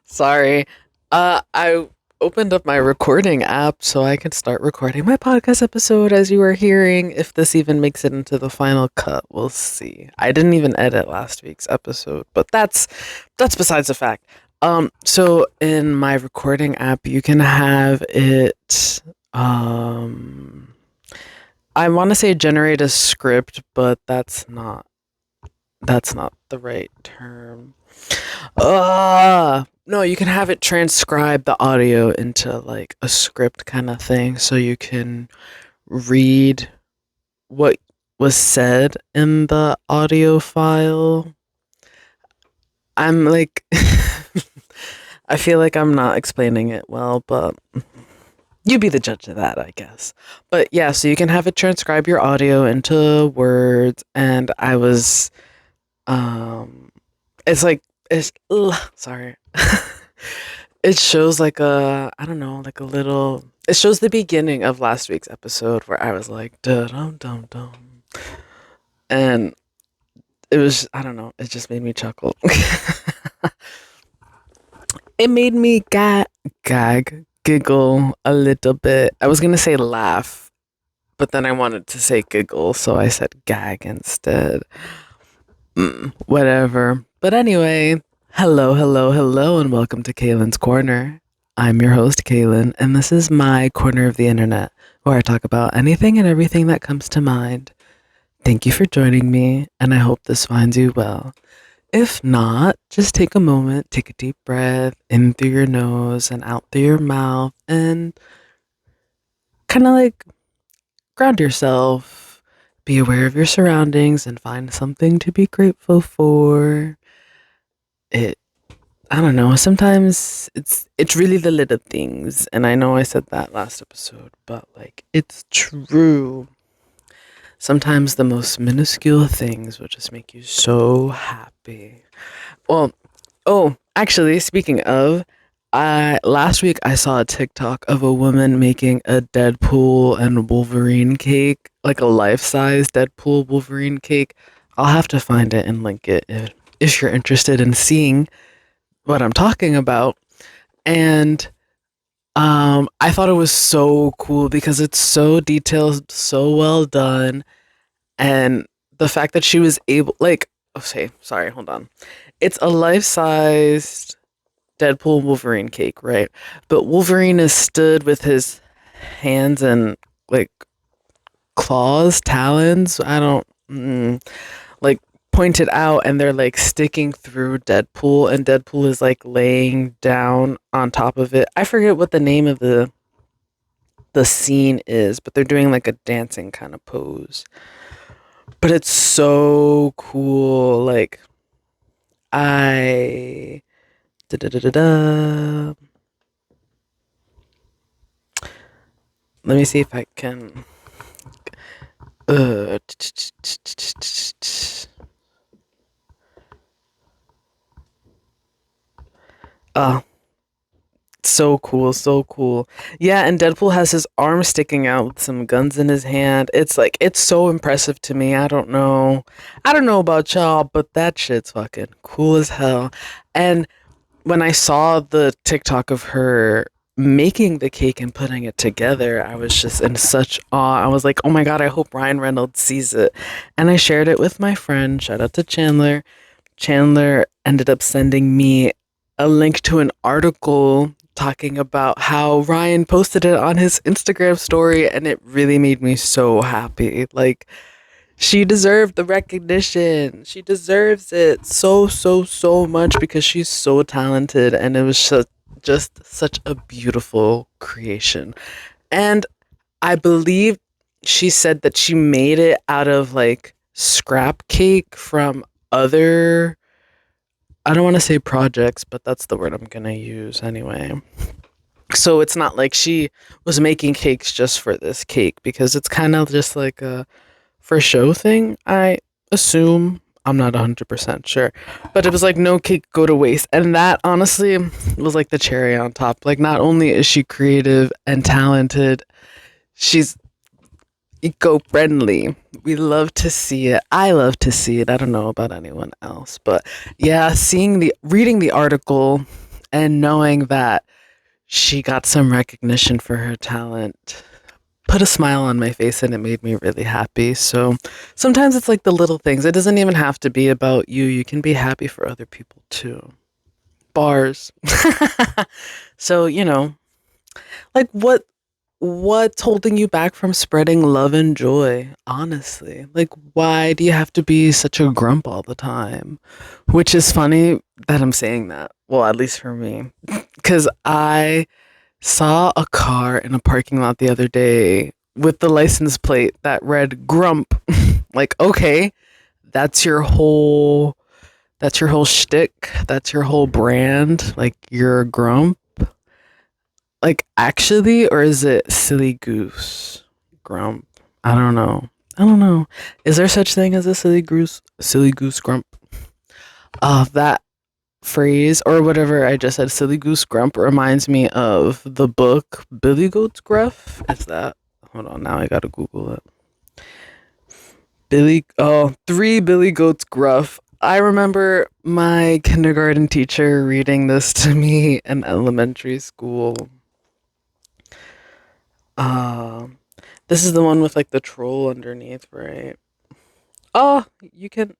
Sorry. I opened up my recording app so I can start recording my podcast episode as you were hearing. If this even makes it into the final cut, we'll see. I didn't even edit last week's episode, but that's besides the fact. So in my recording app, you can have it I want to say generate a script, but that's not the right term. No, you can have it transcribe the audio into like a script kind of thing so you can read what was said in the audio file. I'm like I feel like I'm not explaining it well, but you be the judge of that, I guess. But yeah, so you can have it transcribe your audio into words and I was it's like it's sorry. It shows like a I don't know, like a little it shows the beginning of last week's episode where I was like dum dum dum dum and it was I don't know, it just made me chuckle. It made me giggle a little bit. I was gonna say laugh, but then I wanted to say giggle, so I said gag instead. Whatever. But anyway, hello, hello, hello, and welcome to Kaylin's Corner. I'm your host, Kaylin, and this is my corner of the internet where I talk about anything and everything that comes to mind. Thank you for joining me, and I hope this finds you well. If not, just take a moment, take a deep breath in through your nose and out through your mouth, and kind of like ground yourself. Be aware of your surroundings and find something to be grateful for. It I don't know, sometimes it's really the little things and I know I said that last episode, but like it's true. Sometimes the most minuscule things will just make you so happy. Well, oh, actually, speaking of, I last week I saw a TikTok of a woman making a Deadpool and Wolverine cake, like a life-size Deadpool Wolverine cake. I'll have to find it and link it if you're interested in seeing what I'm talking about. And I thought it was so cool because it's so detailed, so well done, and the fact that she was able, like, okay, sorry, hold on. It's a life-sized Deadpool Wolverine cake, right? But Wolverine is stood with his hands and like claws, talons. I don't like pointed out, and they're like sticking through Deadpool, and Deadpool is like laying down on top of it. I forget what the name of the scene is, but they're doing like a dancing kind of pose. But it's so cool. Like I da da da da da. Let me see if I can. Uh, uh, so cool, so cool. Yeah, and Deadpool has his arm sticking out with some guns in his hand. It's like it's so impressive to me. I don't know. I don't know about y'all, but that shit's fucking cool as hell. And when I saw the TikTok of her making the cake and putting it together, I was just in such awe. I was like, oh my God, I hope Ryan Reynolds sees it. And I shared it with my friend. Shout out to Chandler. Chandler ended up sending me a link to an article talking about how Ryan posted it on his Instagram story, and it really made me so happy. Like, she deserved the recognition. She deserves it so, so, so much because she's so talented and it was just such a beautiful creation. And I believe she said that she made it out of like scrap cake from other, I don't want to say projects, but that's the word I'm going to use anyway. So it's not like she was making cakes just for this cake because it's kind of just like a for show thing, I assume. I'm not 100% sure. But it was like no cake go to waste. And that honestly was like the cherry on top. Like not only is she creative and talented, she's eco-friendly. We love to see it. I love to see it. I don't know about anyone else, but yeah, reading the article and knowing that she got some recognition for her talent put a smile on my face and it made me really happy. So sometimes it's like the little things. It doesn't even have to be about you. You can be happy for other people too. Bars. So, like what's holding you back from spreading love and joy, honestly? Like, why do you have to be such a grump all the time? Which is funny that I'm saying that. Well, at least for me. Because I saw a car in a parking lot the other day with the license plate that read grump. Like, okay, that's your whole that's your whole shtick. That's your whole brand. Like, you're a grump. Like, actually, or is it silly goose grump? I don't know. I don't know. Is there such thing as a silly goose grump? That phrase or whatever I just said, silly goose grump, reminds me of the book Billy Goat's Gruff. Is that? Hold on, now I gotta Google it. Three Billy Goats Gruff. I remember my kindergarten teacher reading this to me in elementary school. Um, this is the one with like the troll underneath, right? Oh, you can.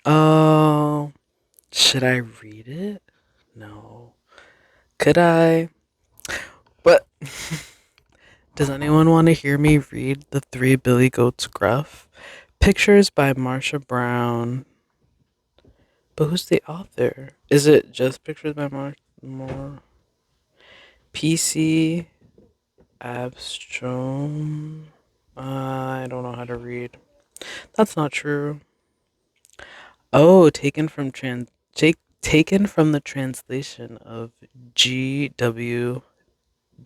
Oh, should I read it? No. Could I? But does anyone want to hear me read the Three Billy Goats Gruff? Pictures by Marsha Brown. But who's the author? Is it just pictures by More PC Abstrom? I don't know how to read. That's not true. Oh, taken from the translation of G.W.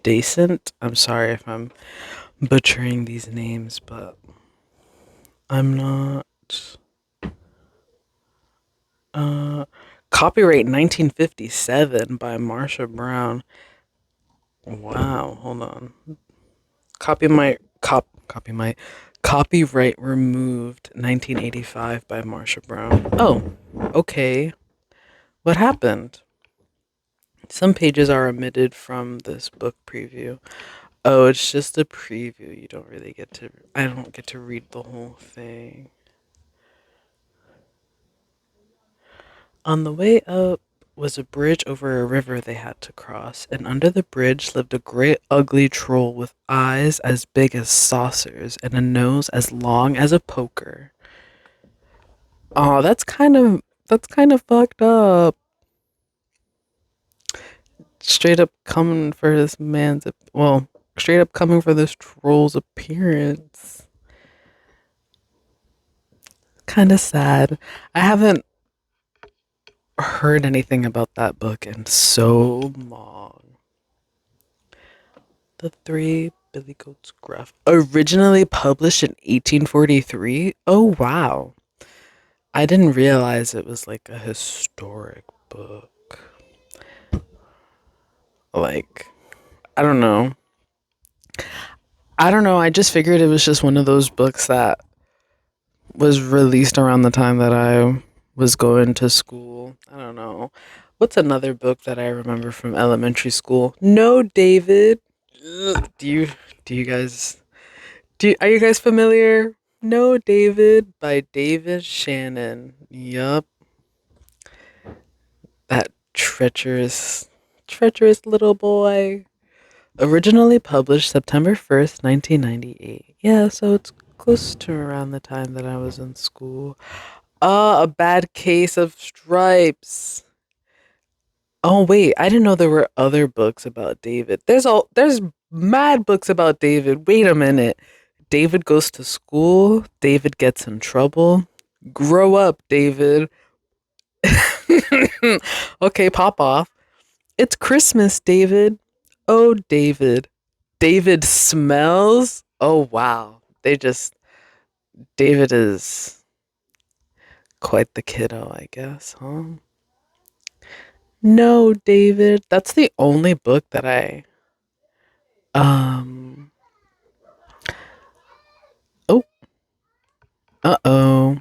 Decent. I'm sorry if I'm butchering these names, but I'm not. Uh, Copyright 1957 by Marsha Brown. Wow, hold on. Copyright removed 1985 by Marsha Brown. Oh, okay. What happened? Some pages are omitted from this book preview. Oh, it's just a preview. You don't really get to. I don't get to read the whole thing. On the way up was a bridge over a river they had to cross, and under the bridge lived a great ugly troll with eyes as big as saucers and a nose as long as a poker. Oh, that's kind of fucked up. Straight up coming for this straight up coming for this troll's appearance. Kind of sad. I haven't heard anything about that book in so long. The Three Billy Goats Gruff. Originally published in 1843? Oh, wow. I didn't realize it was like a historic book. Like, I don't know. I don't know. I just figured it was just one of those books that was released around the time that I was going to school. I don't know. What's another book that I remember from elementary school? No, David. Ugh. Are you guys familiar? No, David by David Shannon. Yup. That treacherous little boy. Originally published September 1st, 1998. Yeah, so it's close to around the time that I was in school. A bad case of stripes. Oh wait, I didn't know there were other books about David. There's mad books about David. Wait a minute. David goes to school. David gets in trouble. Grow up, David. Okay, pop off. It's Christmas, David. Oh, David. David smells. Oh wow. David is quite the kiddo, I guess, huh? No, David. That's the only book that I um Uh-oh.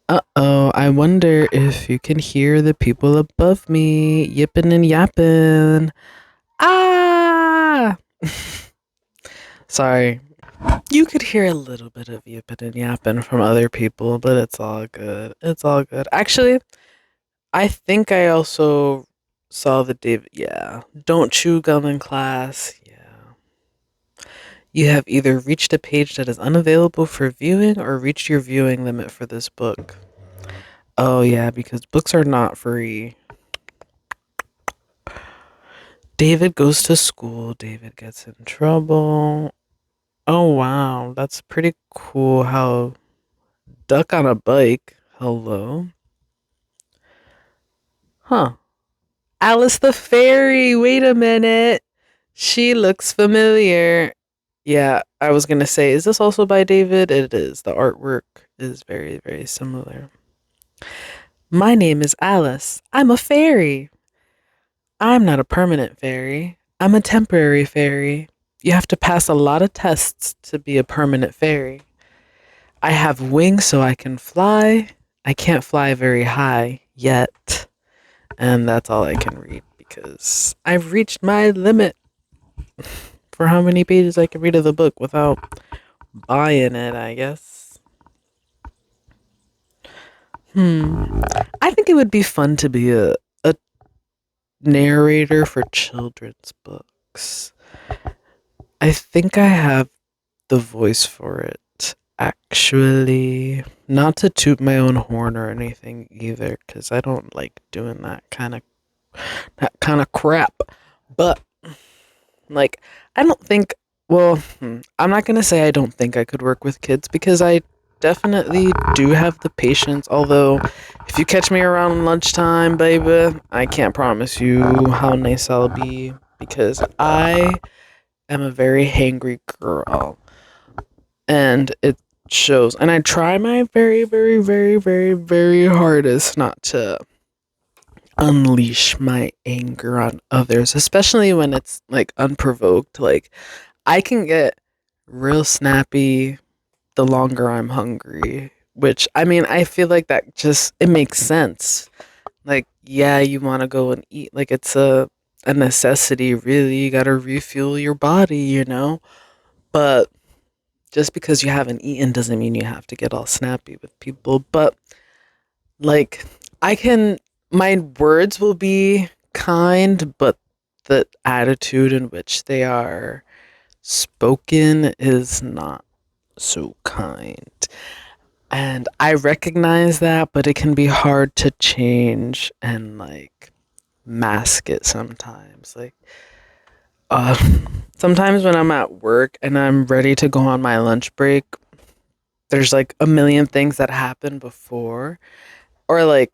Uh-oh. I wonder if you can hear the people above me yipping and yapping. Ah! Sorry. You could hear a little bit of yipping and yapping from other people, but it's all good. It's all good. Actually, I think I also saw the David. Yeah. Don't chew gum in class. Yeah. You have either reached a page that is unavailable for viewing or reached your viewing limit for this book. Oh, yeah, because books are not free. David goes to school. David gets in trouble. Oh, wow. That's pretty cool how duck on a bike. Hello? Huh. Alice the Fairy. Wait a minute. She looks familiar. Yeah, I was going to say, is this also by David? It is. The artwork is very, very similar. My name is Alice. I'm a fairy. I'm not a permanent fairy. I'm a temporary fairy. You have to pass a lot of tests to be a permanent fairy. I have wings so I can fly. I can't fly very high yet. And that's all I can read because I've reached my limit for how many pages I can read of the book without buying it, I guess. I think it would be fun to be a narrator for children's books. I think I have the voice for it, actually. Not to toot my own horn or anything either, because I don't like doing that kind of crap. But like, I don't think. Well, I'm not gonna say I don't think I could work with kids because I definitely do have the patience. Although, if you catch me around lunchtime, baby, I can't promise you how nice I'll be because I am a very hangry girl, and it shows. And I try my very, very, very, very, very hardest not to unleash my anger on others, especially when it's like unprovoked. Like, I can get real snappy the longer I'm hungry, which I mean, I feel like that just it makes sense. Like, yeah, you want to go and eat, like it's a necessity, really. You got to refuel your body. But just because you haven't eaten doesn't mean you have to get all snappy with people. But like, I can my words will be kind, but the attitude in which they are spoken is not so kind. And I recognize that, but it can be hard to change and like mask it sometimes. Like, uh, sometimes when I'm at work and I'm ready to go on my lunch break, there's like a million things that happen before, or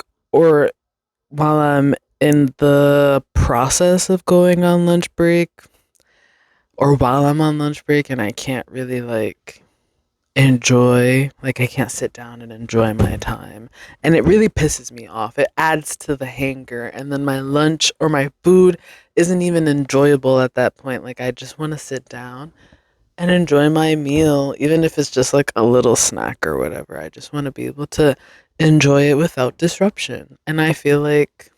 while I'm in the process of going on lunch break, or while I'm on lunch break and I can't really like I can't sit down and enjoy my time. And it really pisses me off. It adds to the hanger. And then my lunch or my food isn't even enjoyable at that point. Like, I just want to sit down and enjoy my meal, even if it's just like a little snack or whatever. I just want to be able to enjoy it without disruption. And I feel like,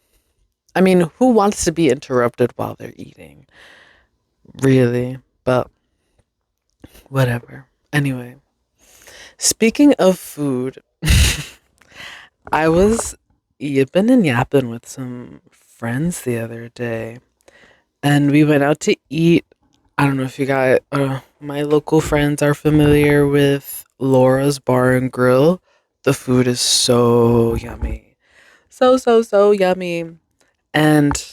I mean, who wants to be interrupted while they're eating? Really? But whatever. Anyway. Speaking of food, I was yipping and yapping with some friends the other day, and we went out to eat. I don't know if you guys, my local friends are familiar with Laura's Bar and Grill. The food is so yummy. So, so, so yummy. And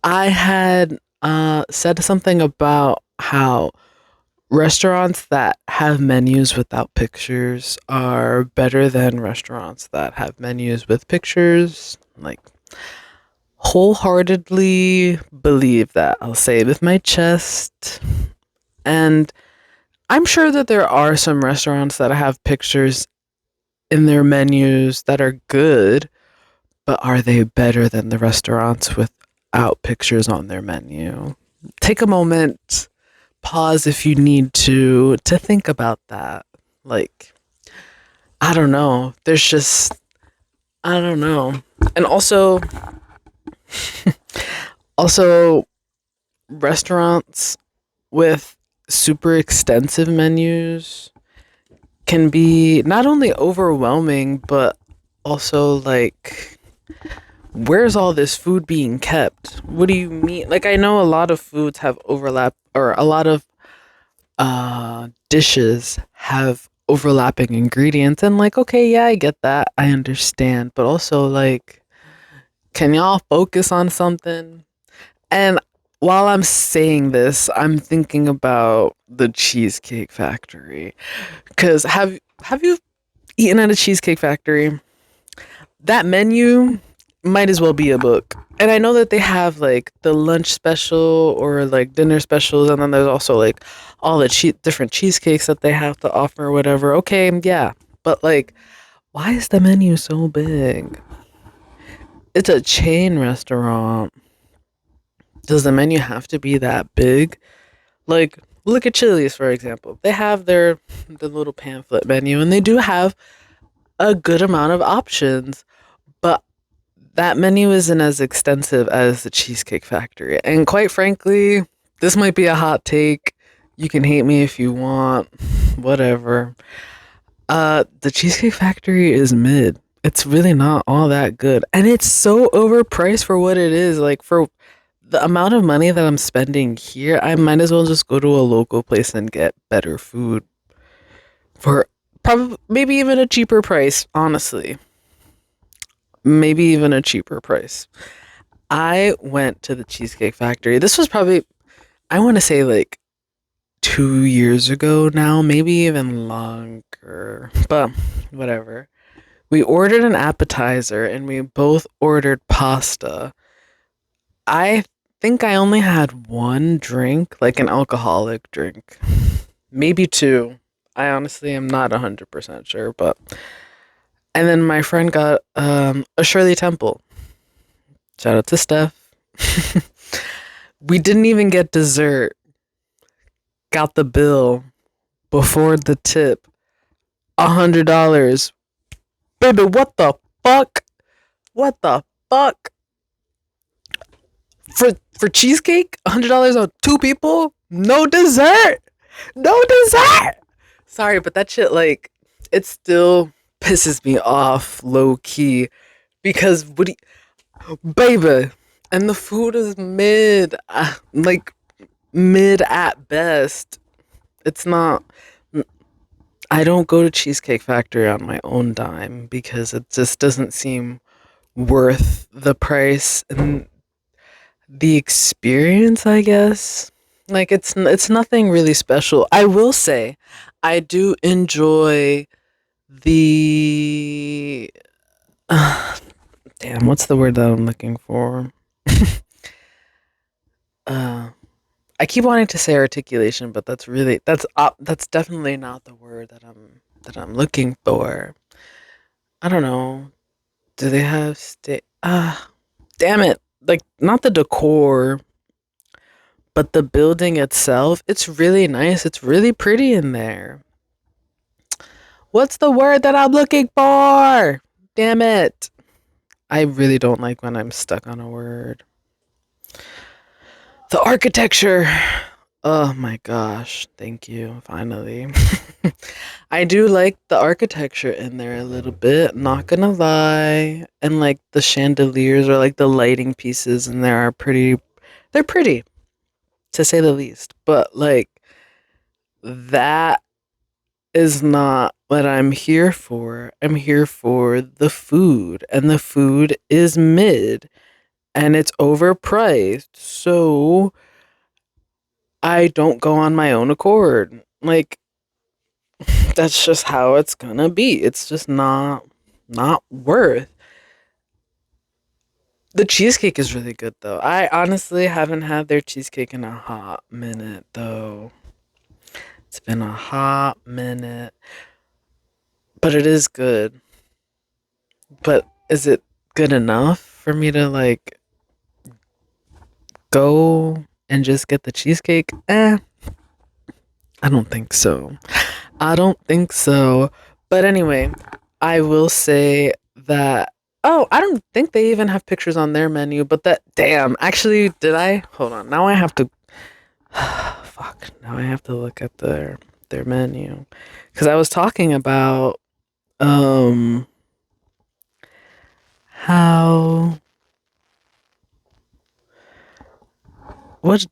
I had said something about how restaurants that have menus without pictures are better than restaurants that have menus with pictures. Like, wholeheartedly believe that. I'll say it with my chest. And I'm sure that there are some restaurants that have pictures in their menus that are good, but are they better than the restaurants without pictures on their menu? Take a moment, pause if you need to think about that. Like, I don't know. There's just I don't know. And also restaurants with super extensive menus can be not only overwhelming but also like where's all this food being kept? What do you mean? Like I know a lot of foods have overlap or a lot of dishes have overlapping ingredients and like okay, yeah, I get that. I understand. But also like can y'all focus on something? And while I'm saying this, I'm thinking about the Cheesecake Factory. Cause have you eaten at a Cheesecake Factory? That menu might as well be a book. And I know that they have like the lunch special or like dinner specials, and then there's also like all the different cheesecakes that they have to offer or whatever. Okay, yeah. But like, why is the menu so big? It's a chain restaurant. Does the menu have to be that big? Like, look at Chili's, for example. They have the little pamphlet menu, and they do have a good amount of options. But that menu isn't as extensive as the Cheesecake Factory. And quite frankly, this might be a hot take. You can hate me if you want, whatever. The Cheesecake Factory is mid. It's really not all that good. And it's so overpriced for what it is. Like for the amount of money that I'm spending here, I might as well just go to a local place and get better food for probably maybe even a cheaper price, honestly. Maybe even a cheaper price. I went to the Cheesecake Factory. This was probably, I want to say like 2 years ago now, maybe even longer, but whatever. We ordered an appetizer and we both ordered pasta. I think I only had one drink, like an alcoholic drink, maybe two. I honestly am not 100% sure, but. And then my friend got a Shirley Temple. Shout out to Steph. We didn't even get dessert. Got the bill before the tip. $100. Baby, what the fuck? What the fuck? For cheesecake? $100 on two people? No dessert. No dessert. Sorry, but that shit like it still pisses me off low key because baby, and the food is mid, like mid at best. It's not. I don't go to Cheesecake Factory on my own dime because it just doesn't seem worth the price and the experience, I guess. Like it's nothing really special. I will say I do enjoy the damn, what's the word that I'm looking for? uh I keep wanting to say articulation, but that's definitely not the word that I'm looking for. I don't know. Do they have damn it. Like not the decor, but the building itself. It's really nice. It's really pretty in there. What's the word that I'm looking for? Damn it. I really don't like when I'm stuck on a word. The architecture. Oh my gosh. Thank you. Finally. I do like the architecture in there a little bit, not gonna lie. And like the chandeliers or like the lighting pieces in there are they're pretty to say the least. But like that is not what I'm here for. I'm here for the food, and the food is mid and it's overpriced. So I don't go on my own accord. Like that's just how it's gonna be. It's just not worth. The cheesecake is really good though. I honestly haven't had their cheesecake in a hot minute though. It's been a hot minute, but it is good. But is it good enough for me to like go and just get the cheesecake? I don't think so. I don't think so. But anyway, I will say that. Oh, I don't think they even have pictures on their menu. But that, damn, actually, did I? Hold on. Now I have to. Fuck. Now I have to look at their menu because I was talking about um how what.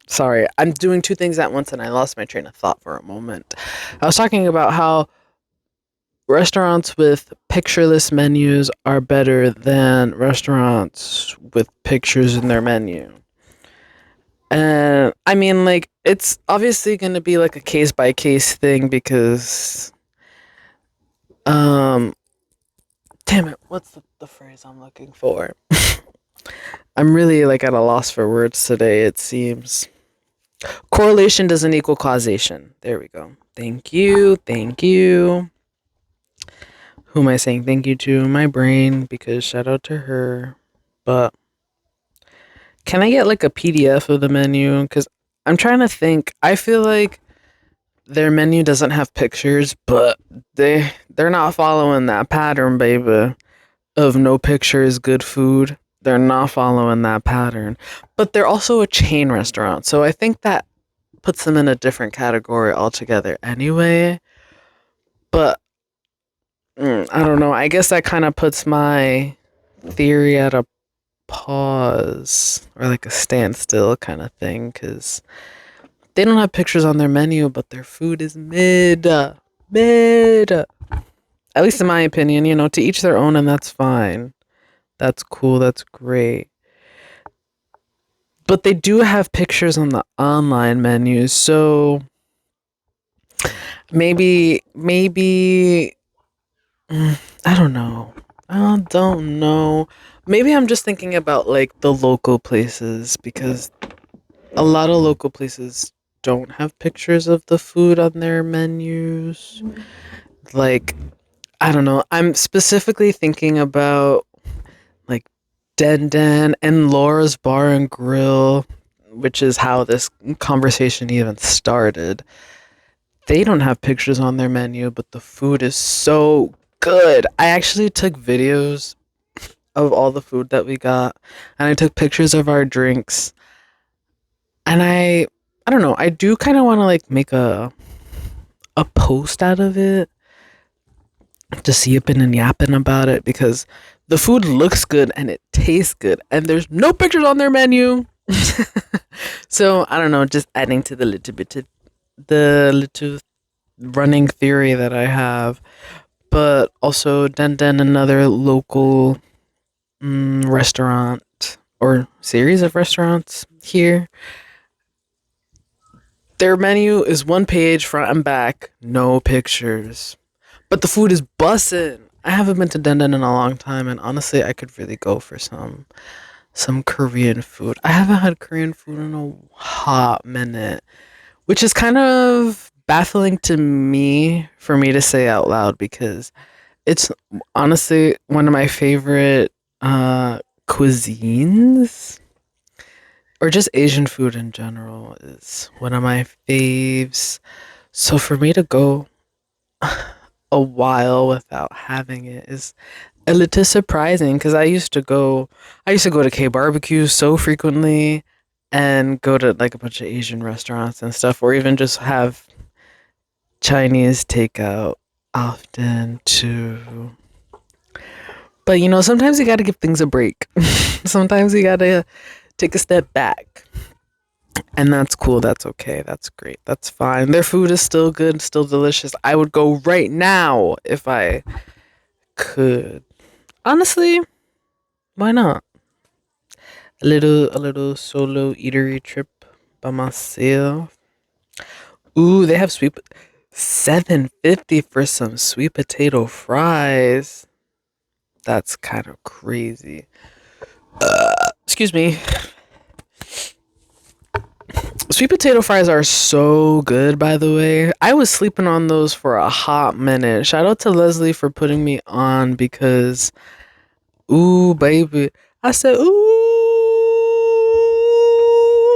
Sorry, I'm doing two things at once and I lost my train of thought for a moment. I was talking about how restaurants with pictureless menus are better than restaurants with pictures in their menu. And I mean, like, it's obviously going to be like a case by case thing because, um, damn it, what's the phrase I'm looking for? I'm really like at a loss for words today, it seems. Correlation doesn't equal causation. There we go. Thank you. Thank you. Who am I saying thank you to? My brain, because shout out to her. But can I get like a PDF of the menu? Because I'm trying to think. I feel like their menu doesn't have pictures, but they're not following that pattern, baby, of no pictures, good food. They're not following that pattern. But they're also a chain restaurant, so I think that puts them in a different category altogether anyway. But I don't know. I guess that kind of puts my theory at a pause or like a standstill kind of thing because they don't have pictures on their menu, but their food is mid. At least in my opinion, to each their own, and that's fine. That's cool. That's great. But they do have pictures on the online menus, so maybe I don't know. I don't know. Maybe I'm just thinking about like the local places because a lot of local places don't have pictures of the food on their menus. Like, I don't know. I'm specifically thinking about like Den Den and Laura's Bar and Grill, which is how this conversation even started. They don't have pictures on their menu, but the food is so good. I actually took videos of all the food that we got, and I took pictures of our drinks. And I don't know. I do kind of want to like make a post out of it, just yipping and yapping about it because the food looks good and it tastes good, and there's no pictures on their menu. So I don't know, just adding to the little running theory that I have, but also Den Den, another local restaurant or series of restaurants here. Their menu is one page front and back, no pictures, but the food is bussin'. I haven't been to Den Den in a long time, and honestly, I could really go for some Korean food. I haven't had Korean food in a hot minute, which is kind of baffling to me for me to say out loud because it's honestly one of my favorite cuisines, or just Asian food in general is one of my faves. So for me to go a while without having it is a little surprising because I used to go to K barbecue so frequently and go to like a bunch of Asian restaurants and stuff, or even just have Chinese takeout often too. But sometimes you got to give things a break. Sometimes you got to take a step back. And that's cool. That's okay. That's great. That's fine. Their food is still good, still delicious. I would go right now if I could. Honestly, why not? A little solo eatery trip by myself. Ooh, they have $7.50 for some sweet potato fries. That's kind of crazy. Excuse me. Sweet potato fries are so good, by the way. I was sleeping on those for a hot minute. Shout out to Leslie for putting me on because, ooh, baby. I said, ooh,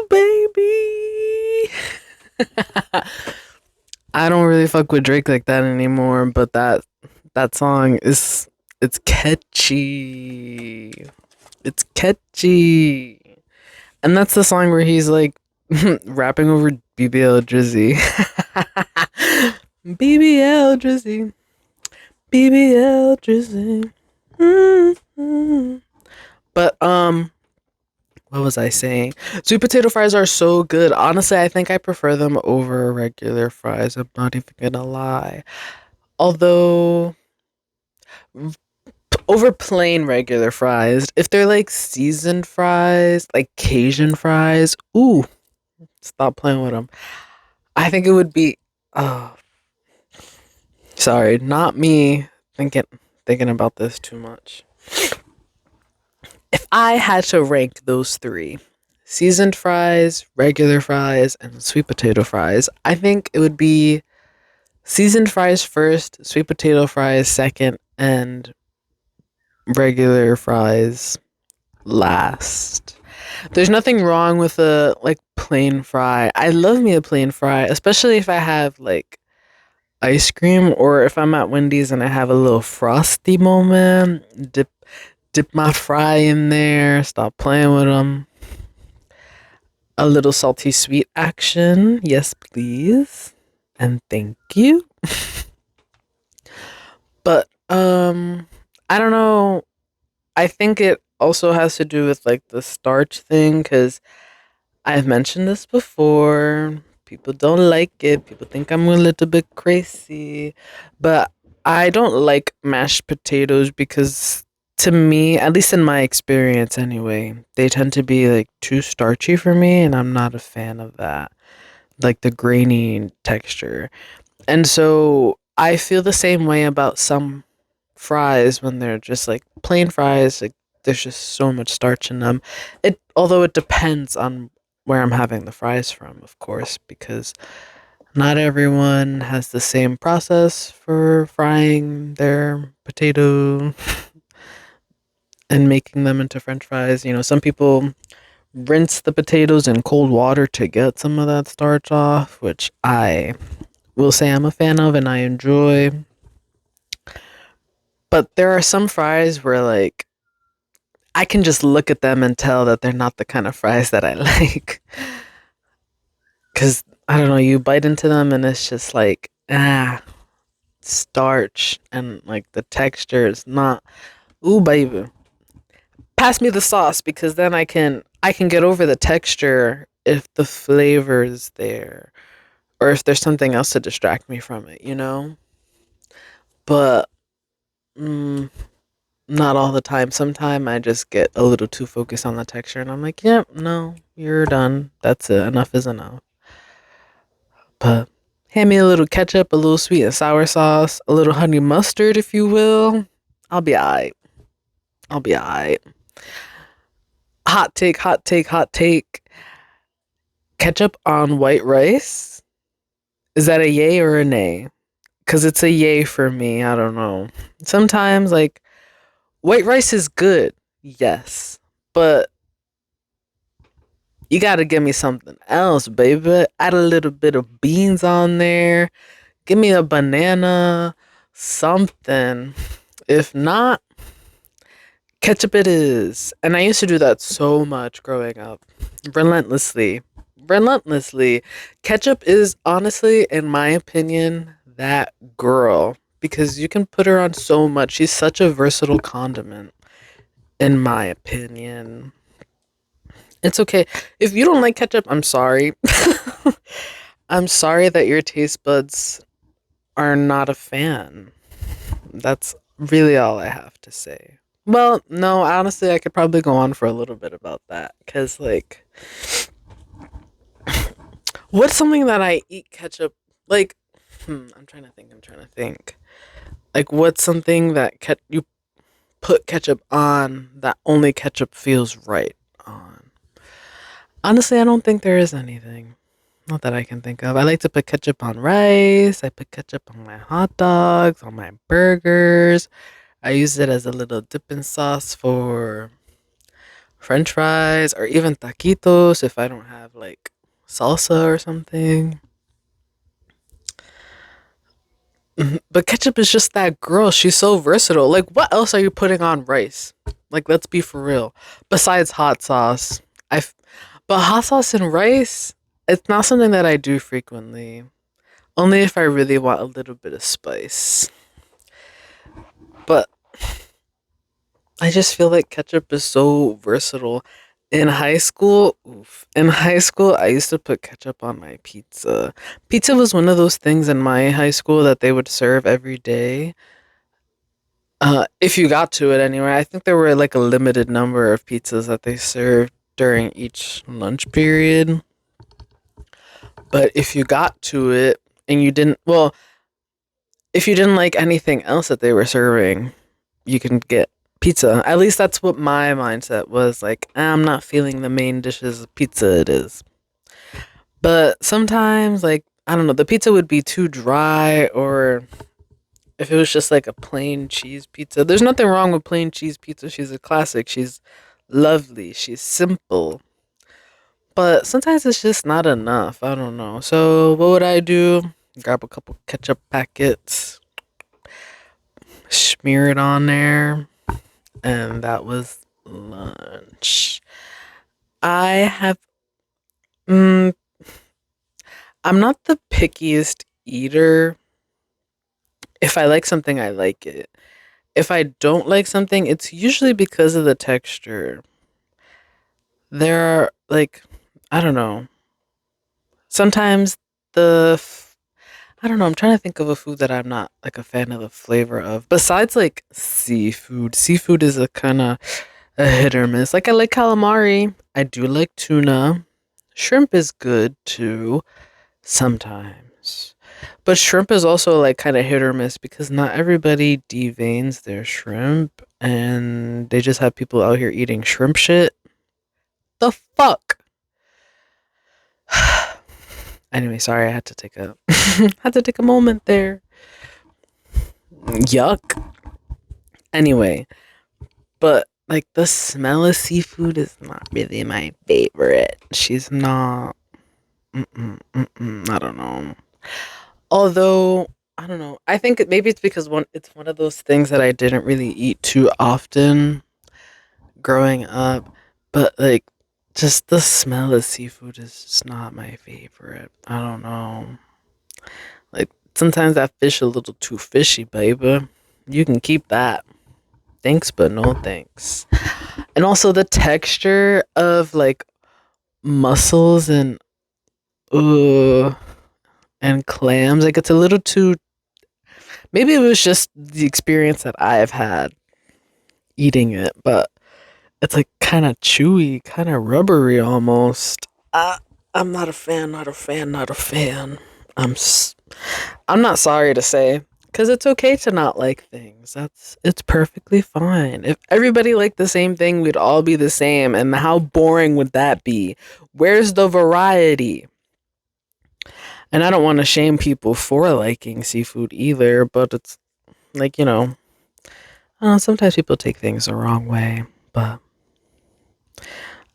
baby. I don't really fuck with Drake like that anymore, but that song is it's catchy. It's catchy. And that's the song where he's like rapping over BBL Drizzy. BBL Drizzy. BBL Drizzy. Mm-hmm. But what was I saying? Sweet potato fries are so good. Honestly, I think I prefer them over regular fries. I'm not even gonna lie. Although over plain regular fries, if they're like seasoned fries, like Cajun fries, ooh, stop playing with them. I think it would be. Oh, sorry, not me thinking about this too much. If I had to rank those three, seasoned fries, regular fries, and sweet potato fries, I think it would be seasoned fries first, sweet potato fries second, and regular fries last. There's nothing wrong with a like plain fry. I love me a plain fry, especially if I have like ice cream or if I'm at Wendy's and I have a little frosty moment. Dip my fry in there. Stop playing with them. A little salty sweet action. Yes, please. And thank you. But I don't know. I think it also has to do with like the starch thing cuz I've mentioned this before. People don't like it. People think I'm a little bit crazy. But I don't like mashed potatoes because to me, at least in my experience anyway, they tend to be like too starchy for me and I'm not a fan of that. Like the grainy texture. And so I feel the same way about some fries when they're just like plain fries, like there's just so much starch in them. It although it depends on where I'm having the fries from, of course, because not everyone has the same process for frying their potato and making them into french fries. You know, some people rinse the potatoes in cold water to get some of that starch off, which I will say I'm a fan of and I enjoy. But there are some fries where like I can just look at them and tell that they're not the kind of fries that I like. Cause I don't know, you bite into them and it's just like starch and like the texture is not. Ooh, baby, pass me the sauce because then I can get over the texture if the flavor is there or if there's something else to distract me from it, you know. But mm, not all the time. Sometimes I just get a little too focused on the texture and I'm like, yep, no, you're done. That's it. Enough is enough. But hand me a little ketchup, a little sweet and sour sauce, a little honey mustard, if you will. I'll be alright. I'll be alright. Hot take, hot take, hot take. Ketchup on white rice? Is that a yay or a nay? Because it's a yay for me. I don't know. Sometimes, like, white rice is good. Yes. But you gotta give me something else, baby. Add a little bit of beans on there. Give me a banana. Something. If not, ketchup it is. And I used to do that so much growing up. Relentlessly. Relentlessly. Ketchup is honestly, in my opinion, that girl. Because you can put her on so much. She's such a versatile condiment, in my opinion. It's okay. If you don't like ketchup, I'm sorry. I'm sorry that your taste buds are not a fan. That's really all I have to say. Well, no, honestly, I could probably go on for a little bit about that. Because, like, what's something that I eat ketchup? Like, I'm trying to think. I'm trying to think. Like, what's something that you put ketchup on that only ketchup feels right on? Honestly, I don't think there is anything. Not that I can think of. I like to put ketchup on rice. I put ketchup on my hot dogs, on my burgers. I use it as a little dipping sauce for French fries or even taquitos if I don't have like salsa or something. But ketchup is just that girl. She's so versatile. Like, what else are you putting on rice? Like, let's be for real. Besides hot sauce, I. But hot sauce and rice, it's not something that I do frequently. Only if I really want a little bit of spice. But I just feel like ketchup is so versatile. In high school, oof. In high school, I used to put ketchup on my pizza. Pizza was one of those things in my high school that they would serve every day. If you got to it anyway, I think there were like a limited number of pizzas that they served during each lunch period. But if you got to it and you didn't, well, if you didn't like anything else that they were serving, you can get pizza. At least that's what my mindset was. Like, I'm not feeling the main dishes pizza it is. But sometimes, like, I don't know, the pizza would be too dry, or if it was just like a plain cheese pizza. There's nothing wrong with plain cheese pizza. She's a classic. She's lovely. She's simple. But sometimes it's just not enough. I don't know. So what would I do? Grab a couple ketchup packets, smear it on there, and that was lunch. I have. Mm, I'm not the pickiest eater. If I like something, I like it. If I don't like something, it's usually because of the texture. There are like, I don't know. Sometimes the I don't know. I'm trying to think of a food that I'm not like a fan of the flavor of. Besides like seafood. Seafood is a kind of a hit or miss. Like I like calamari. I do like tuna. Shrimp is good too sometimes. But shrimp is also like kind of hit or miss because not everybody deveins their shrimp and they just have people out here eating shrimp shit. The fuck? Anyway, sorry, I had to take a had to take a moment there. Yuck. Anyway, but like the smell of seafood is not really my favorite. She's not. I don't know. Although I don't know. I think maybe it's because it's one of those things that I didn't really eat too often growing up. But like, just the smell of seafood is just not my favorite. I don't know. Like sometimes that fish a little too fishy, baby. You can keep that. Thanks, but no thanks. And also the texture of like mussels uh and clams, like it's a little too. Maybe it was just the experience that I've had eating it, but it's like kind of chewy, kind of rubbery almost. I'm not a fan. Not a fan. Not a fan. I'm s- I'm not sorry to say, because it's okay to not like things. It's perfectly fine. If everybody liked the same thing, we'd all be the same. And how boring would that be? Where's the variety? And I don't want to shame people for liking seafood either, but it's like, sometimes people take things the wrong way. But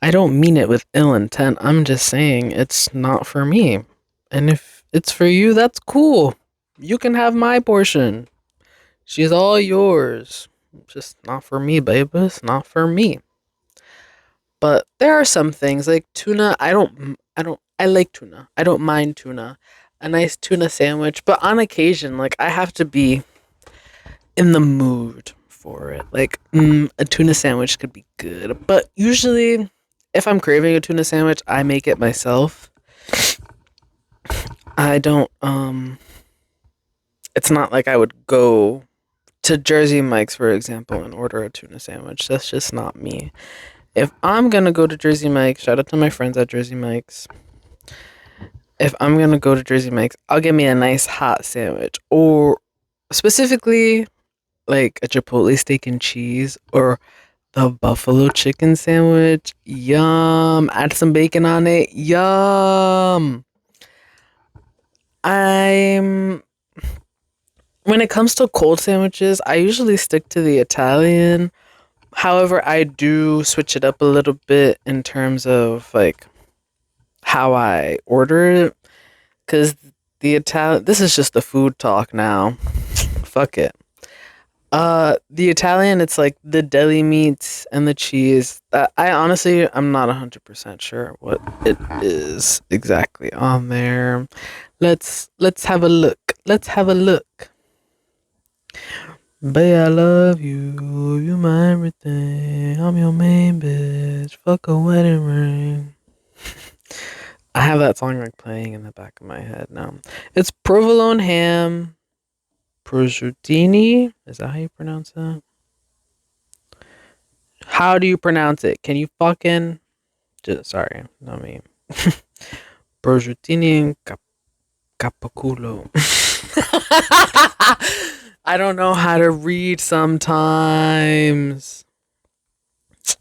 I don't mean it with ill intent. I'm just saying it's not for me. And if it's for you, that's cool. You can have my portion. She's all yours. Just not for me, baby. It's not for me. But there are some things like tuna. I like tuna. I don't mind tuna. A nice tuna sandwich, but on occasion, like I have to be in the mood for it. Like a tuna sandwich could be good, but usually, if I'm craving a tuna sandwich, I make it myself. I don't. It's not like I would go to Jersey Mike's, for example, and order a tuna sandwich. That's just not me. If I'm gonna go to Jersey Mike's, shout out to my friends at Jersey Mike's. If I'm gonna go to Jersey Mike's, I'll get me a nice hot sandwich, or specifically like a Chipotle steak and cheese, or the buffalo chicken sandwich. Yum. Add some bacon on it. Yum. I'm When it comes to cold sandwiches, I usually stick to the Italian. However, I do switch it up a little bit in terms of like how I order it, cuz This is just the food talk now. Fuck it. The Italian, it's like the deli meats and the cheese. I honestly, I'm not 100% sure what it is exactly on there. Let's have a look. Let's have a look. Babe, I love you. You my everything. I'm your main bitch. Fuck a wedding ring. I have that song like playing in the back of my head now. It's provolone ham, prosciutini. Is that how you pronounce that? How do you pronounce it? Can you fucking sorry, not me. Prosciutini and capoculo. I don't know how to read sometimes.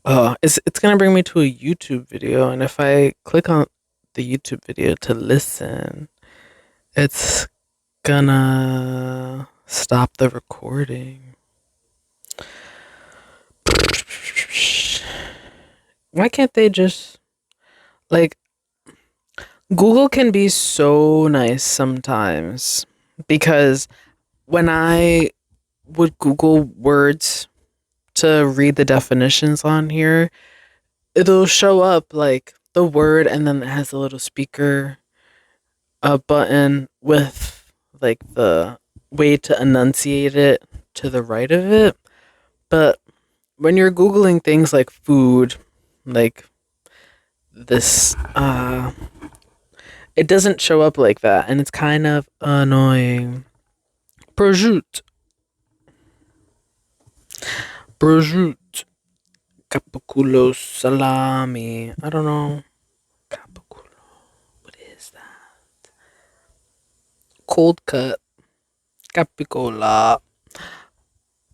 Oh, it's gonna bring me to a YouTube video, and if I click on the YouTube video to listen, it's gonna stop the recording. Why can't they just like Google can be so nice sometimes, because when I would Google words to read the definitions on here, it'll show up like the word and then it has a little speaker button with like the way to enunciate it to the right of it. But when you're Googling things like food, like this, it doesn't show up like that, and it's kind of annoying. Prosciutto. Prosciutto. Capoculo salami. I don't know. Capoculo. What is that? Cold cut. Capicola.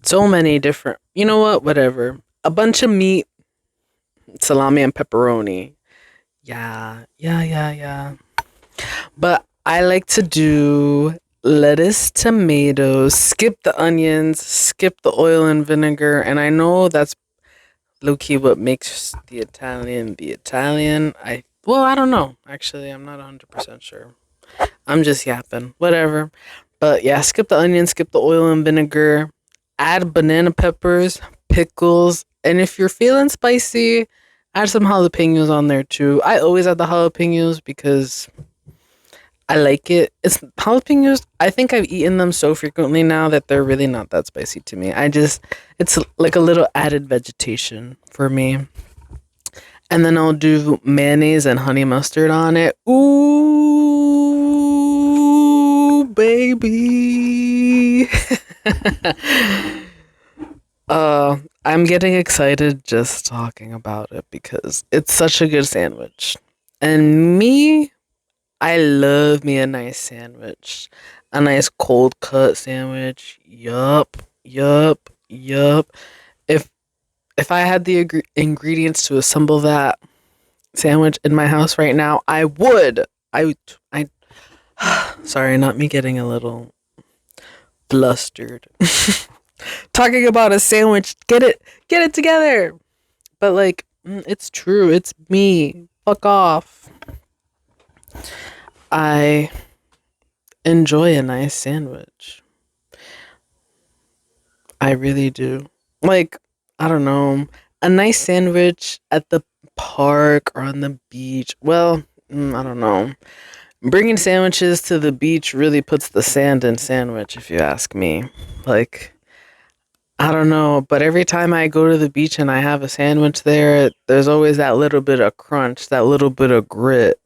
So many different. You know what? Whatever. A bunch of meat, salami, and pepperoni. Yeah. But I like to do lettuce, tomatoes, skip the onions, skip the oil and vinegar. And I know that's low key what makes the Italian. I don't know. Actually, I'm not 100% sure. I'm just yapping. Whatever. But yeah, skip the onions, skip the oil and vinegar. Add banana peppers, pickles, and if you're feeling spicy, add some jalapenos on there too. I always add the jalapenos because I like it. It's jalapenos. I think I've eaten them so frequently now that they're really not that spicy to me. It's like a little added vegetation for me. And then I'll do mayonnaise and honey mustard on it. Ooh, baby. I'm getting excited just talking about it because it's such a good sandwich. And I love me a nice sandwich. A nice cold cut sandwich. Yup. If I had the ingredients to assemble that sandwich in my house right now, I would. I sorry, not me getting a little flustered. Talking about a sandwich, get it together. But like, it's true. It's me. Fuck off. I enjoy a nice sandwich. I really do. Like, I don't know, a nice sandwich at the park or on the beach. Well, I don't know. Bringing sandwiches to the beach really puts the sand in sandwich, if you ask me. Like, I don't know, but every time I go to the beach and I have a sandwich there, there's always that little bit of crunch, that little bit of grit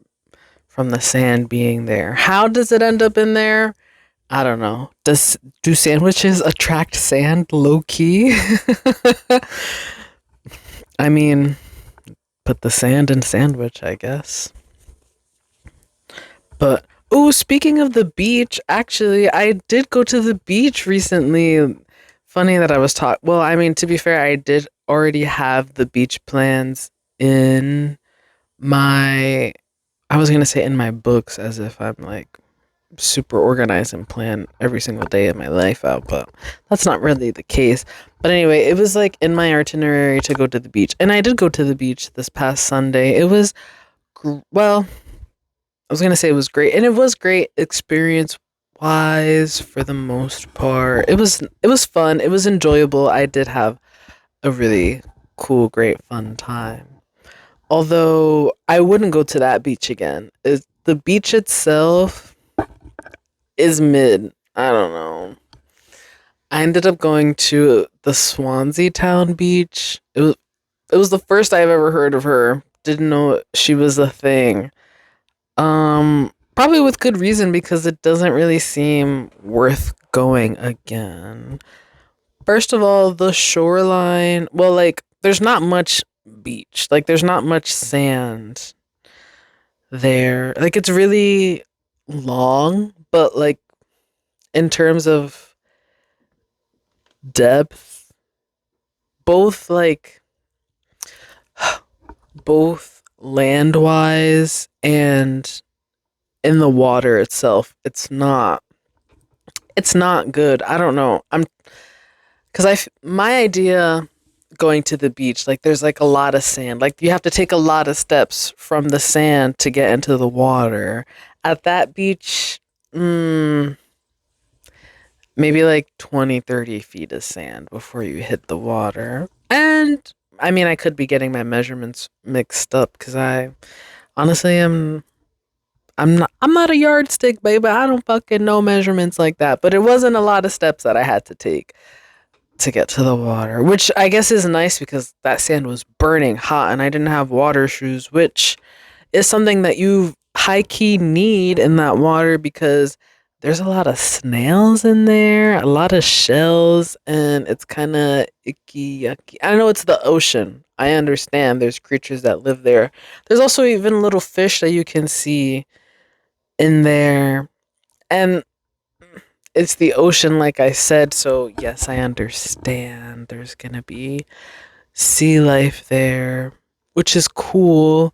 from the sand being there. How does it end up in there? I don't know. Do sandwiches attract sand low key? I mean, put the sand in sandwich, I guess. But speaking of the beach, actually, I did go to the beach recently. Funny that I was well, I mean, to be fair, I did already have the beach plans in I was going to say in my books, as if I'm like super organized and plan every single day of my life out, but that's not really the case. But anyway, it was like in my itinerary to go to the beach, and I did go to the beach this past Sunday. It was I was gonna say it was great, and it was great experience wise for the most part. It was fun. It was enjoyable. I did have a really cool, great, fun time. Although I wouldn't go to that beach again. The beach itself is mid. I don't know. I ended up going to the Swansea Town beach. It was the first I've ever heard of her. Didn't know she was a thing. Probably with good reason because it doesn't really seem worth going again. First of all, the shoreline, well, like, there's not much beach. Like, there's not much sand there. Like, it's really long, but, like, in terms of depth, both, like, both land wise and in the water itself, it's not good. I don't know. Because my idea going to the beach, like, there's like a lot of sand. Like, you have to take a lot of steps from the sand to get into the water. At that beach, maybe like 20, 30 feet of sand before you hit the water. And I mean, I could be getting my measurements mixed up because I honestly am. I'm not a yardstick, baby. I don't fucking know measurements like that. But it wasn't a lot of steps that I had to take to get to the water, which I guess is nice because that sand was burning hot and I didn't have water shoes, which is something that you high key need in that water because there's a lot of snails in there, a lot of shells, and it's kind of icky, yucky. I know it's the ocean. I understand there's creatures that live there. There's also even little fish that you can see in there. And it's the ocean, like I said, so yes, I understand there's gonna be sea life there, which is cool,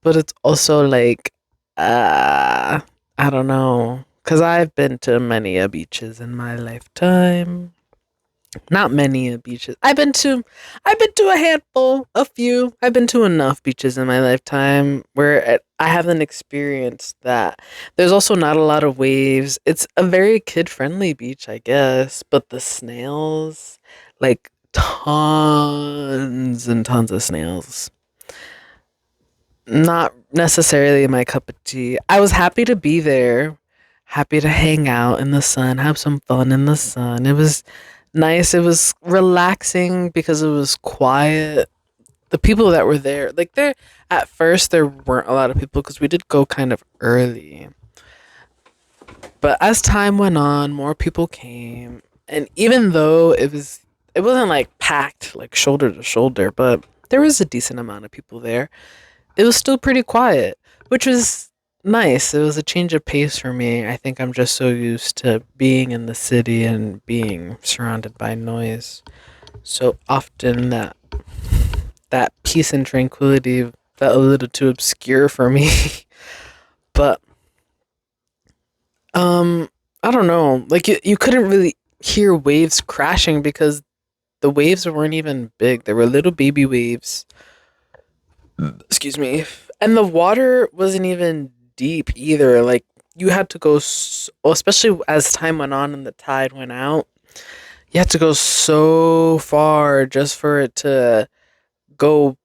but it's also like, uh, I don't know, because I've been to many a beaches in my lifetime. Not many a beaches. I've been to a handful, a few. I've been to enough beaches in my lifetime where I haven't experienced that. There's also not a lot of waves. It's a very kid-friendly beach, I guess, but the snails, like, tons and tons of snails. Not necessarily my cup of tea. I was happy to be there, happy to hang out in the sun, have some fun in the sun. It was nice. It was relaxing because it was quiet. The people that were there, like, there at first there weren't a lot of people because we did go kind of early. But as time went on, more people came, and even though it wasn't like packed like shoulder to shoulder, but there was a decent amount of people there. It was still pretty quiet, which was nice. It was a change of pace for me. I think I'm just so used to being in the city and being surrounded by noise so often that peace and tranquility felt a little too obscure for me. But I don't know. Like, you couldn't really hear waves crashing because the waves weren't even big. They were little baby waves. Excuse me. And the water wasn't even deep either. Like, you had to go, well, especially as time went on and the tide went out, you had to go so far just for it to go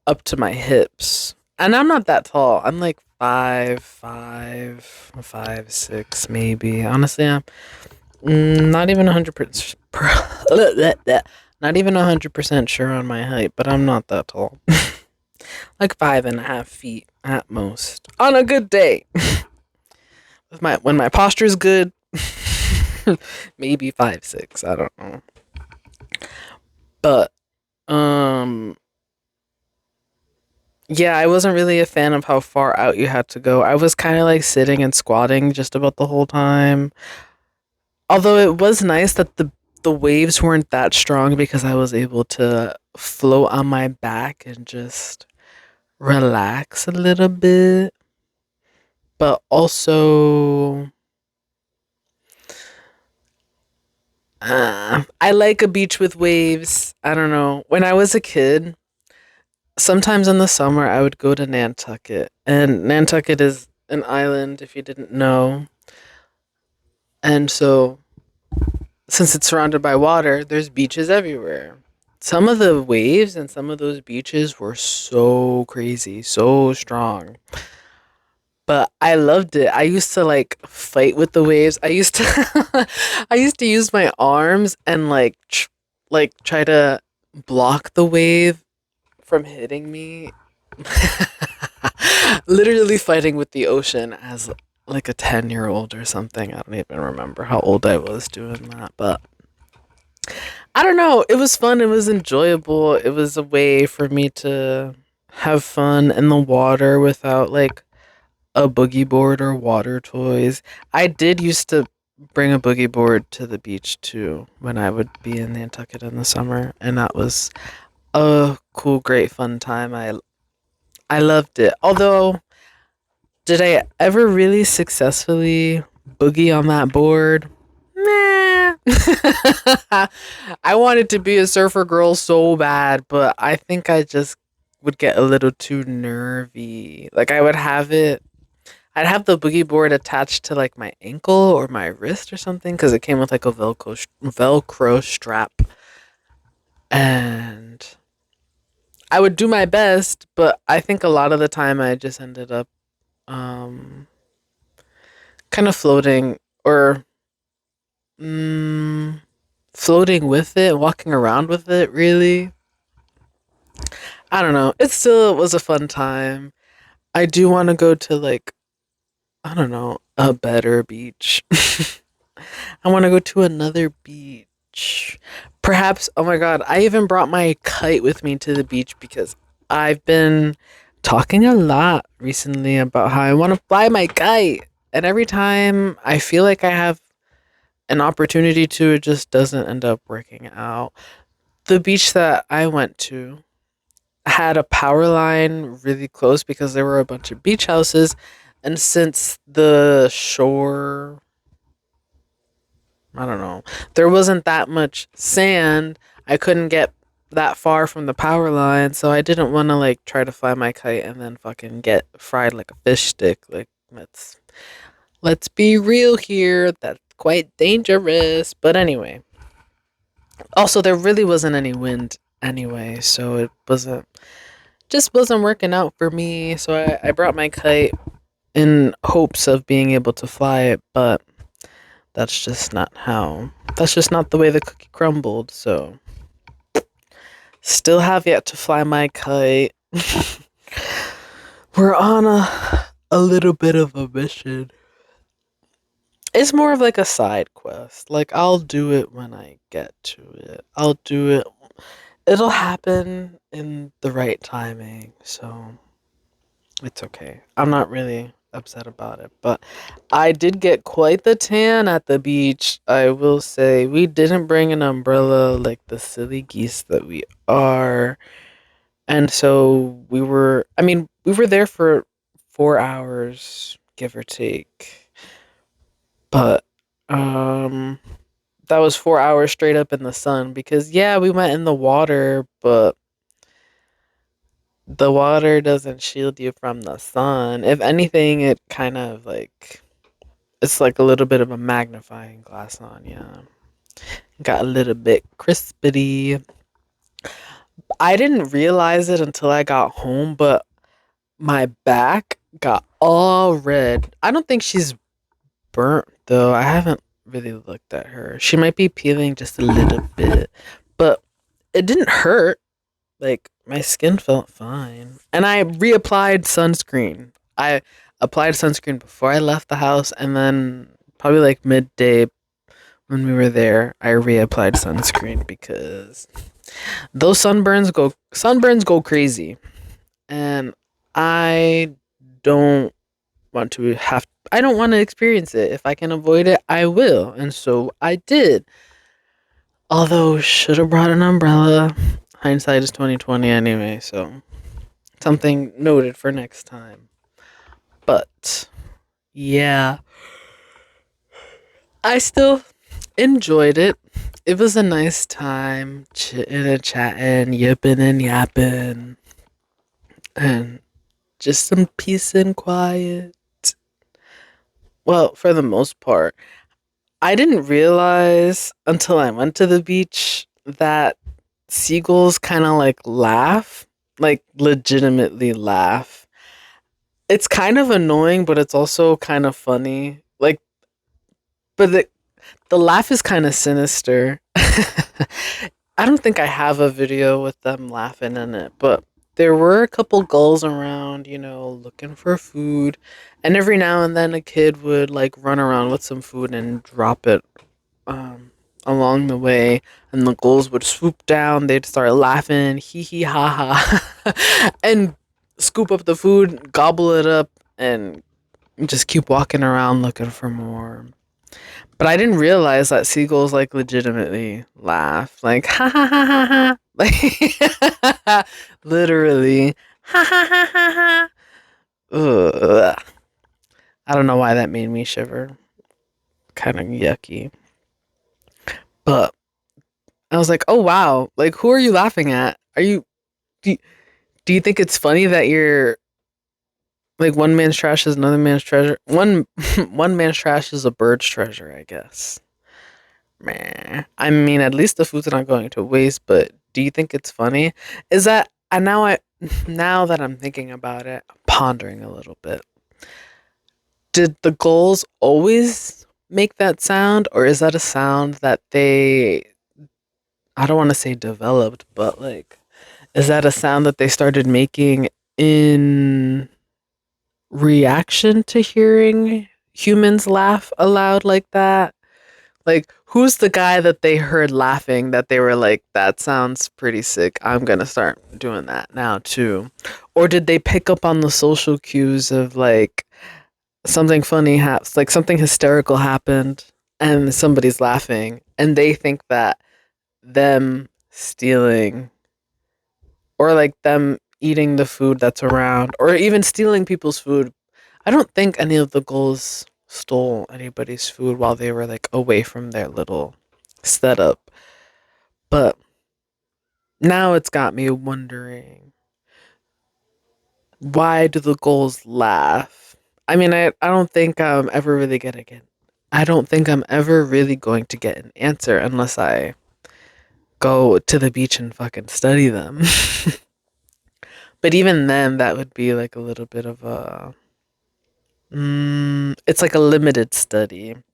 up to my hips. And I'm not that tall. I'm like 5'6", maybe. Honestly, I'm not even 100%, not even 100% sure on my height, but I'm not that tall. Like 5.5 feet at most on a good day. When my posture is good, maybe 5'6". I don't know, but um, yeah, I wasn't really a fan of how far out you had to go. I was kind of like sitting and squatting just about the whole time. Although it was nice that the waves weren't that strong because I was able to float on my back and just relax a little bit. But also, I like a beach with waves. I don't know. When I was a kid, sometimes in the summer I would go to Nantucket, and Nantucket is an island, if you didn't know. And so, since it's surrounded by water, there's beaches everywhere. Some of the waves and some of those beaches were so crazy, so strong. But I loved it. I used to like fight with the waves. I used to I used to use my arms and like try to block the wave from hitting me. Literally fighting with the ocean as like a 10-year-old or something. I don't even remember how old I was doing that, but I don't know. It was fun. It was enjoyable. It was a way for me to have fun in the water without like a boogie board or water toys. I did used to bring a boogie board to the beach too when I would be in Nantucket in the summer, and that was a cool, great, fun time. I loved it. Although, did I ever really successfully boogie on that board? Nah. I wanted to be a surfer girl so bad, but I think I just would get a little too nervy. Like I'd have the boogie board attached to like my ankle or my wrist or something because it came with like a Velcro strap, and I would do my best, but I think a lot of the time I just ended up um, kind of floating or mm, floating with it, walking around with it. Really, I don't know. It still was a fun time. I do want to go to like I don't know a better beach. I want to go to another beach. Perhaps, oh my god, I even brought my kite with me to the beach because I've been talking a lot recently about how I want to fly my kite. And every time I feel like I have an opportunity to, it just doesn't end up working out. The beach that I went to had a power line really close because there were a bunch of beach houses. And since the shore I don't know. There wasn't that much sand. I couldn't get that far from the power line, so I didn't want to like try to fly my kite and then fucking get fried like a fish stick. Like let's be real here. That's quite dangerous. But anyway, also there really wasn't any wind anyway, so it wasn't working out for me. So I brought my kite in hopes of being able to fly it, but that's just not the way the cookie crumbled, so still have yet to fly my kite. We're on a little bit of a mission. It's more of like a side quest. Like I'll do it when I get to it. I'll do it. It'll happen in the right timing, so it's okay. I'm not really upset about it, but I did get quite the tan at the beach. I will say we didn't bring an umbrella like the silly geese that we are. And so we were there for 4 hours give or take. But um that was 4 hours straight up in the sun because yeah, we went in the water, but the water doesn't shield you from the sun. If anything, it kind of like it's like a little bit of a magnifying glass on you. Got a little bit crispity. I didn't realize it until I got home, but my back got all red. I don't think she's burnt though. I haven't really looked at her. She might be peeling just a little bit, but it didn't hurt. Like my skin felt fine. And I reapplied sunscreen. I applied sunscreen before I left the house and then probably like midday when we were there, I reapplied sunscreen because those sunburns go crazy. And I don't I don't want to experience it. If I can avoid it, I will. And so I did. Although should have brought an umbrella. Hindsight is 2020 anyway, so something noted for next time. But yeah, I still enjoyed it. It was a nice time chitting and chatting, yipping and yapping, and just some peace and quiet. Well, for the most part, I didn't realize until I went to the beach that seagulls kind of like laugh, like legitimately laugh. It's kind of annoying, but it's also kind of funny. Like, but the laugh is kind of sinister. I don't think I have a video with them laughing in it, but there were a couple gulls around, looking for food. And every now and then a kid would like run around with some food and drop it um, along the way. And the gulls would swoop down, they'd start laughing, hee hee ha ha, and scoop up the food, gobble it up, and just keep walking around looking for more. But I didn't realize that seagulls like legitimately laugh, like ha ha ha ha ha, like literally ha ha ha ha ha. Ugh. I don't know why that made me shiver. Kind of yucky. But I was like, oh wow, like who are you laughing at? Do you, do you think it's funny that you're like one man's trash is another man's treasure? One man's trash is a bird's treasure, I guess. Meh. I mean, at least the food's not going to waste, but do you think it's funny? Is that and now that I'm thinking about it, I'm pondering a little bit. Did the gulls always make that sound, or is that a sound that they I don't want to say developed, but like is that a sound that they started making in reaction to hearing humans laugh aloud like that? Like, who's the guy that they heard laughing that they were like, that sounds pretty sick. I'm going to start doing that now too. Or did they pick up on the social cues of like something funny happens, like something hysterical happened and somebody's laughing and they think that them stealing or like them eating the food that's around or even stealing people's food. I don't think any of the gulls stole anybody's food while they were like away from their little setup. But now it's got me wondering, why do the gulls laugh? I mean, I don't think I'm ever really gonna get I don't think I'm ever really going to get an answer unless I go to the beach and fucking study them. But even then, that would be like a little bit of a. It's like a limited study. It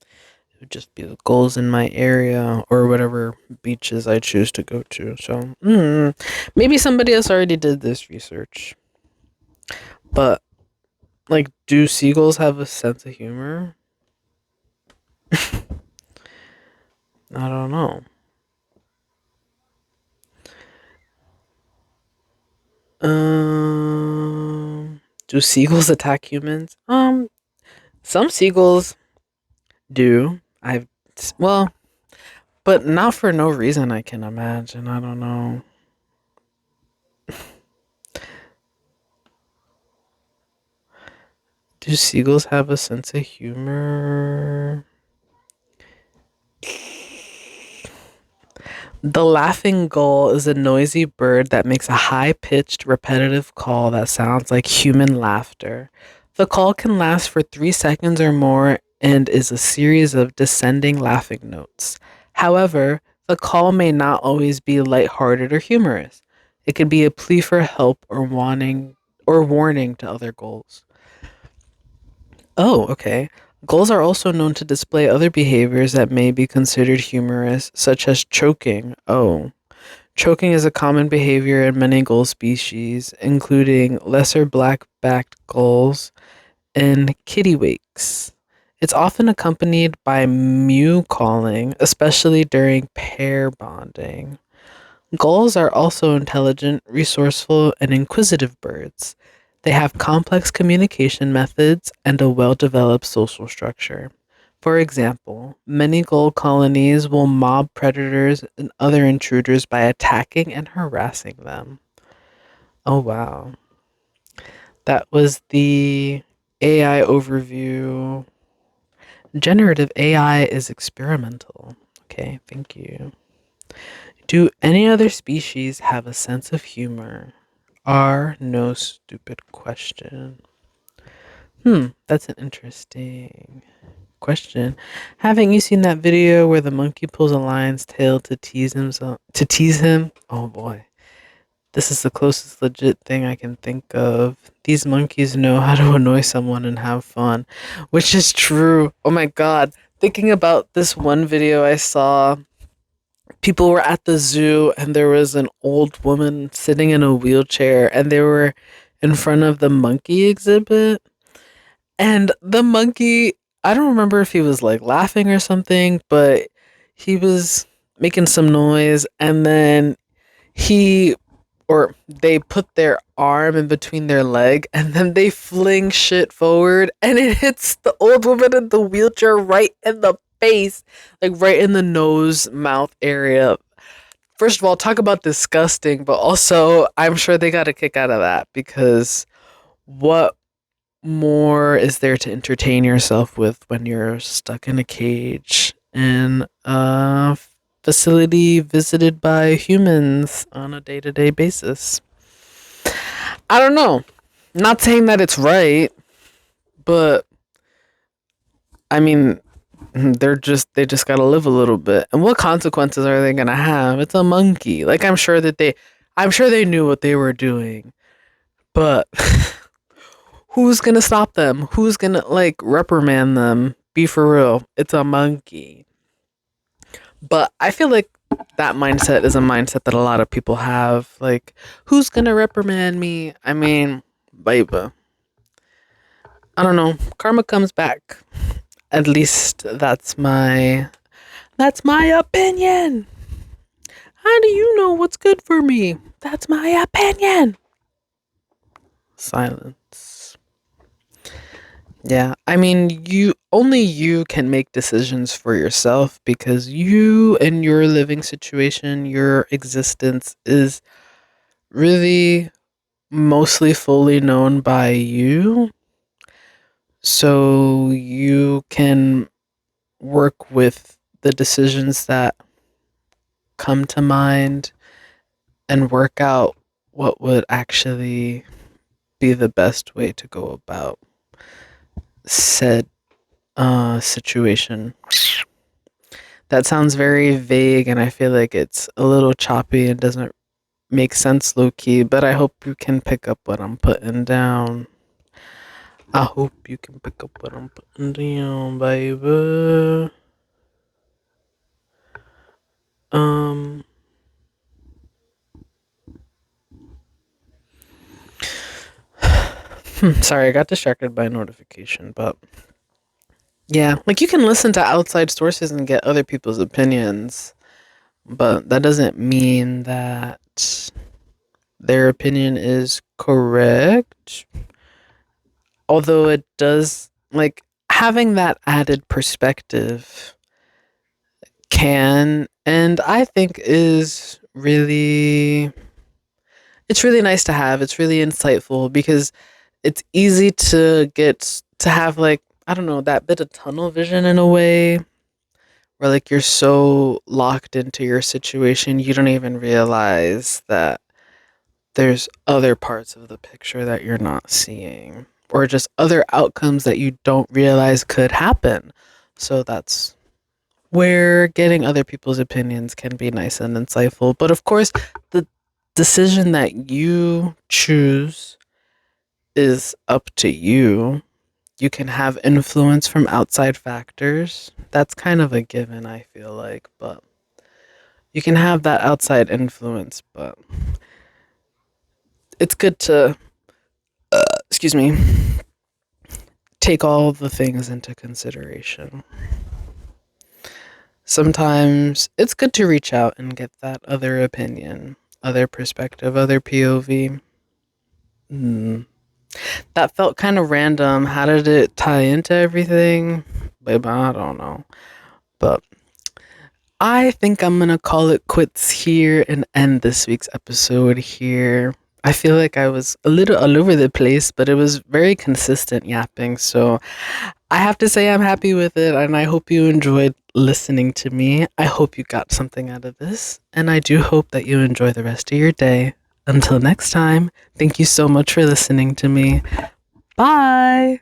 would just be the goals in my area or whatever beaches I choose to go to. So maybe somebody else already did this research. But like, do seagulls have a sense of humor? I don't know. Do seagulls attack humans? Some seagulls do. Well, but not for no reason. I can imagine. I don't know. Do seagulls have a sense of humor? The laughing gull is a noisy bird that makes a high pitched, repetitive call that sounds like human laughter. The call can last for 3 seconds or more and is a series of descending laughing notes. However, the call may not always be lighthearted or humorous. It could be a plea for help or warning to other gulls. Oh, okay. Gulls are also known to display other behaviors that may be considered humorous, such as choking. Oh. Choking is a common behavior in many gull species, including lesser black-backed gulls and kittiwakes. It's often accompanied by mew calling, especially during pair bonding. Gulls are also intelligent, resourceful, and inquisitive birds. They have complex communication methods and a well developed social structure. For example, many gull colonies will mob predators and other intruders by attacking and harassing them. Oh, wow. That was the AI overview. Generative AI is experimental. Okay, thank you. Do any other species have a sense of humor? Are no stupid question. That's an interesting question. Haven't you seen that video where the monkey pulls a lion's tail to tease him? Oh boy. This is the closest legit thing I can think of. These monkeys know how to annoy someone and have fun, which is true. Oh my god. Thinking about this one video I saw, people were at the zoo and there was an old woman sitting in a wheelchair and they were in front of the monkey exhibit. And the monkey, I don't remember if he was like laughing or something, but he was making some noise and then he or they put their arm in between their leg and then they fling shit forward and it hits the old woman in the wheelchair right in the face, like right in the nose mouth area. First of all, talk about disgusting, but also I'm sure they got a kick out of that because what more is there to entertain yourself with when you're stuck in a cage in a facility visited by humans on a day-to-day basis? I don't know. Not saying that it's right, but I mean, they just got to live a little bit. And what consequences are they going to have? It's a monkey. Like I'm sure they knew what they were doing. But who's going to stop them? Who's going to like reprimand them? Be for real. It's a monkey. But I feel like that mindset is a mindset that a lot of people have. Like, who's going to reprimand me? I mean, baby. I don't know. Karma comes back. At least that's my opinion. How do you know what's good for me? That's my opinion. Silence. Yeah, I mean, you can make decisions for yourself because you and your living situation, your existence is really mostly fully known by you. So you can work with the decisions that come to mind and work out what would actually be the best way to go about said situation. That sounds very vague and I feel like it's a little choppy and doesn't make sense low key, but I hope you can pick up what I'm putting down. I hope you can pick up what I'm putting down, baby. Um Sorry, I got distracted by a notification, but yeah, like you can listen to outside sources and get other people's opinions, but that doesn't mean that their opinion is correct. Although it does, like, having that added perspective can, and I think is really, it's really nice to have. It's really insightful because it's easy to get to have, like, I don't know, that bit of tunnel vision in a way where like you're so locked into your situation you don't even realize that there's other parts of the picture that you're not seeing or just other outcomes that you don't realize could happen. So that's where getting other people's opinions can be nice and insightful. But of course, the decision that you choose is up to you. You can have influence from outside factors. That's kind of a given, I feel like, but you can have that outside influence, but it's good to, excuse me, take all the things into consideration. Sometimes it's good to reach out and get that other opinion, other perspective, other POV. That felt kind of random. How did it tie into everything? Babe, I don't know. But I think I'm going to call it quits here and end this week's episode here. I feel like I was a little all over the place, but it was very consistent yapping. So I have to say I'm happy with it, and I hope you enjoyed listening to me. I hope you got something out of this, and I do hope that you enjoy the rest of your day. Until next time, thank you so much for listening to me. Bye!